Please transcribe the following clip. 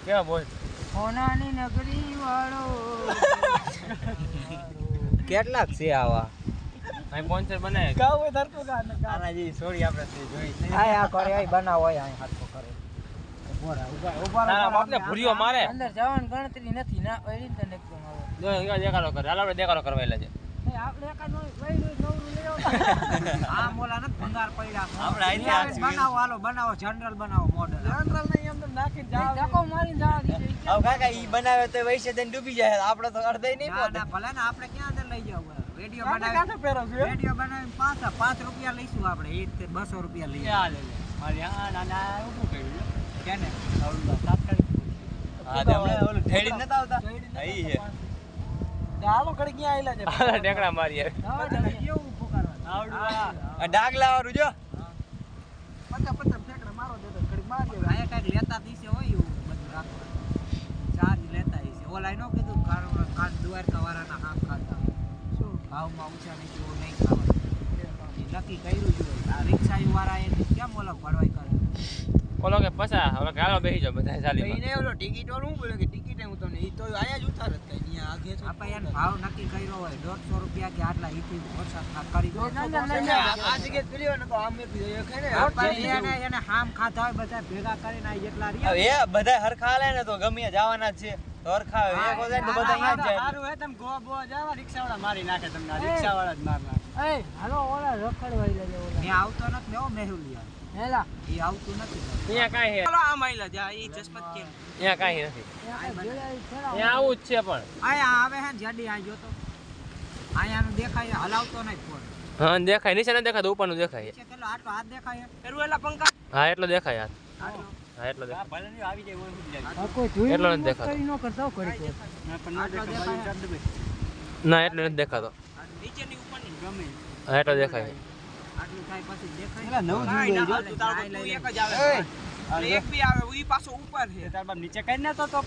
કેવા બોલ સોનાની નગરી વાળો કેટલાક છે આવા અહીં સ્પોન્સર બનાવે ગાવ ધરતો આના જે છોડી આપણે જોઈ આ કરે આ બનાવો આ હાથો કરે તારા બાપને ભૂરીઓ મારે અંદર જવાની ગણતરી નથી ના ઓઈન તને એકદમ આવે જો અહીંયા દેખાડો કરે હાલ આપણે દેખાડો કરવાયેલા છે આપણે એકાદ વઈ નવરું લઈ આવો આ મોલા નથી ભંગાર પડ્યા આપણે આઈથી બનાવો હાલો બનાવો જનરલ બનાવો મોડલ જનરલ નહીં અંદર નાખીને જાવ ધક્કો મારીને જવા દીધો હવે કાકા ઈ બનાવે તો વૈસે દઈને ડૂબી જાય આપણે તો અડધે નહીં ના પહોંચે ના ભલે ને આપણે ક્યાં અંદર લઈ જાવ રેડિયો બનાવી રેડિયો બનાવીને પાછા 5 રૂપિયા લઈશું આપણે એ 200 રૂપિયા લઈએ મારી આ નાના ઊભું કર્યું કેને તાત્કાલિક હા તે આપણે ઓલું ઠેડી નતા આવતા અહીં છે હાલો ઘડી ક્યાં આયલા છે હાલ ટેકડા મારીએ કેવું ઊભું કરવાનું આવડું આ ડાગલા વાળું જો 50 ફેકડા મારો દેતો ઘડી મારી આયા કાંઈક લેતા દીસે હોય એવું બધું રાખવાનું ચાર્જ લેતા હશે ઓલા નો કીધું કાન દ્વારકા વાળાના હાથ ખાતા શું ભાવમાં ઊંચા નહીં જેવું નહીં ખાવાનું નક્કી કર્યું જ હોય આ રિક્ષા વાળા એને કેમ ઓલો ભરવાઈ કરે ઓલો કે પસા ઓલો કે હાલો બેસી જાઓ બધા ચાલી એને ઓલો ટિકિટ વાળું બોલે કે ટિકિટ હું તમને ઈ તો આયા જ ઉતાર જ કઈ અહીંયા આગે છે આપણે એને ભાવ નક્કી કર્યો હોય 150 રૂપિયા કે આટલા ઈથી ઓછા કરી દો આ જગ્યાએ પેલી વાર તો આમ મેં પીધો આપણે એને હામ ખાધા હોય બધા ભેગા કરીને આ જેટલા રહ્યા હવે એ બધા હરખા હાલે ને તો ગમે જવાના જ છે તો હરખા એક જાય તો બધા અહીંયા જ જાય સારું હે તમે ગો બો જાવા રિક્ષાવાળા મારી નાખે તમને રિક્ષાવાળા જ માર નાખે એ હાલો ઓલા રખડવાઈ લેજે ઓલા મે આવતો નથી મે મેહુલિયા હેલા ઈ આવતું નથી અહીંયા કાંઈ છે ચાલો આમ આઈલા જા ઈ જસમત કે અહીંયા કાંઈ નથી અહીંયા આવું જ છે પણ આયા આવે હે જાડી આ જો તો આયાનું દેખાય હલાવતો નહીં ફોન હા દેખાય નીચે ન દેખાય ઉપરનું દેખાય છે કેટલો આટલો હાથ દેખાય એરુએલા પંખા હા એટલો દેખાય હાથ આટલો હા એટલો દેખાય ભલે ની આવી જાય ઓય જાય આ કોઈ જોઈ એટલો નથી દેખાતો ન કરતા કરી ના એટલો નથી દેખાતો નીચેની ઉપરની ગમે હા એટલો દેખાય આટલું થાય પછી દેખાય એલા નવ જોઈ જો તું તારો એક જ આવે એક બી આવે ઈ પાછો ઉપર છે તાર બાપ નીચે કઈ નતો તો